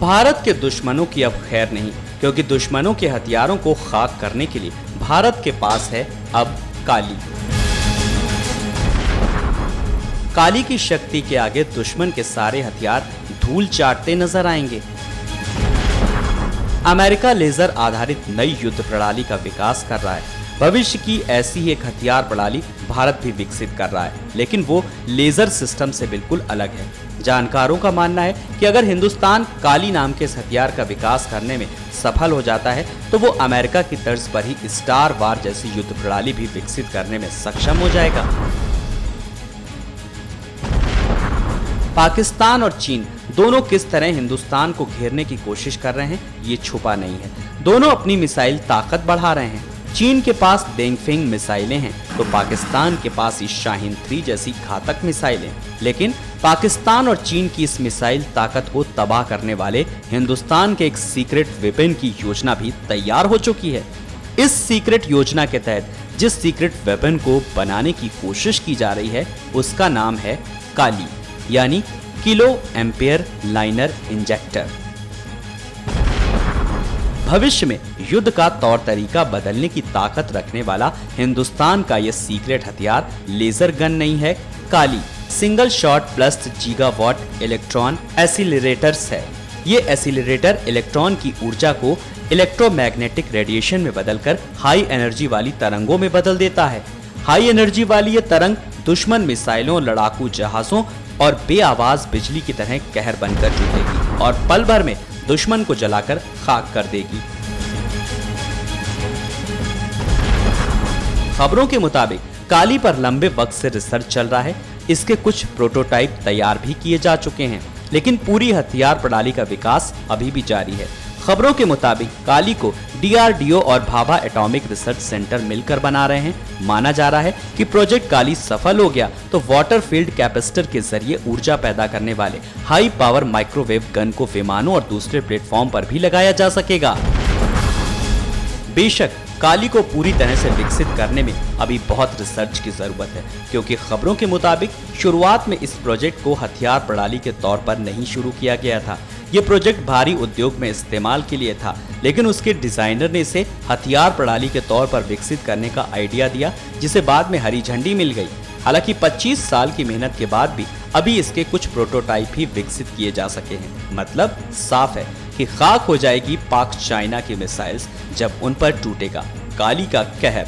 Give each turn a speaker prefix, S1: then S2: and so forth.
S1: भारत के दुश्मनों की अब खैर नहीं, क्योंकि दुश्मनों के हथियारों को खाक करने के लिए भारत के पास है अब काली। काली की शक्ति के आगे दुश्मन के सारे हथियार धूल चाटते नजर आएंगे। अमेरिका लेजर आधारित नई युद्ध प्रणाली का विकास कर रहा है। भविष्य की ऐसी ही एक हथियार प्रणाली भारत भी विकसित कर रहा है, लेकिन वो लेजर सिस्टम से बिल्कुल अलग है। जानकारों का मानना है कि अगर हिंदुस्तान काली नाम के इस हथियार का विकास करने में सफल हो जाता है तो वो अमेरिका की तर्ज पर ही स्टार वार जैसी युद्ध प्रणाली भी विकसित करने में सक्षम हो जाएगा। पाकिस्तान और चीन दोनों किस तरह हिंदुस्तान को घेरने की कोशिश कर रहे हैं, ये छुपा नहीं है। दोनों अपनी मिसाइल ताकत बढ़ा रहे हैं। चीन के पास डेंगफेंग मिसाइलें हैं तो पाकिस्तान के पास शाहीन 3 जैसी घातक मिसाइलें। लेकिन पाकिस्तान और चीन की इस मिसाइल ताकत को तबाह करने वाले हिंदुस्तान के एक सीक्रेट वेपन की योजना भी तैयार हो चुकी है। इस सीक्रेट योजना के तहत जिस सीक्रेट वेपन को बनाने की कोशिश की जा रही है उसका नाम है काली, यानी किलो एम्पेयर लाइनर इंजेक्टर। भविष्य में युद्ध का तौर तरीका बदलने की ताकत रखने वाला हिंदुस्तान का यह सीक्रेट हथियार लेजर गन नहीं है, Kali single shot plus gigawatt electron accelerators है। ये एसिलरेटर इलेक्ट्रॉन की ऊर्जा को इलेक्ट्रोमैग्नेटिक रेडिएशन में बदलकर हाई एनर्जी वाली तरंगों में बदल देता है। हाई एनर्जी वाली ये तरंग दुश्मन मिसाइलों, लड़ाकू जहाजों और बेआवाज बिजली की तरह कहर बनकर जुटेगी और पल भर में दुश्मन को जलाकर खाक कर देगी। खबरों के मुताबिक काली पर लंबे वक्त से रिसर्च चल रहा है। इसके कुछ प्रोटोटाइप तैयार भी किए जा चुके हैं, लेकिन पूरी हथियार प्रणाली का विकास अभी भी जारी है। खबरों के मुताबिक काली को DRDO और भाभा एटॉमिक रिसर्च सेंटर मिलकर बना रहे हैं। माना जा रहा है कि प्रोजेक्ट काली सफल हो गया तो वाटर फील्ड कैपेसिटर के जरिए ऊर्जा पैदा करने वाले हाई पावर माइक्रोवेव गन को विमानों और दूसरे प्लेटफॉर्म पर भी लगाया जा सकेगा। बेशक काली को पूरी तरह से विकसित करने में अभी बहुत रिसर्च की जरूरत है, क्योंकि खबरों के मुताबिक शुरुआत में इस प्रोजेक्ट को हथियार प्रणाली के तौर पर नहीं शुरू किया गया था। ये प्रोजेक्ट भारी उद्योग में इस्तेमाल के लिए था, लेकिन उसके डिजाइनर ने इसे हथियार प्रणाली के तौर पर विकसित करने का आइडिया दिया, जिसे बाद में हरी झंडी मिल गई। हालांकि 25 साल की मेहनत के बाद भी अभी इसके कुछ प्रोटोटाइप ही विकसित किए जा सके हैं। मतलब साफ है कि खाक हो जाएगी पाक चाइना की मिसाइल्स जब उन पर टूटेगा काली का कहर।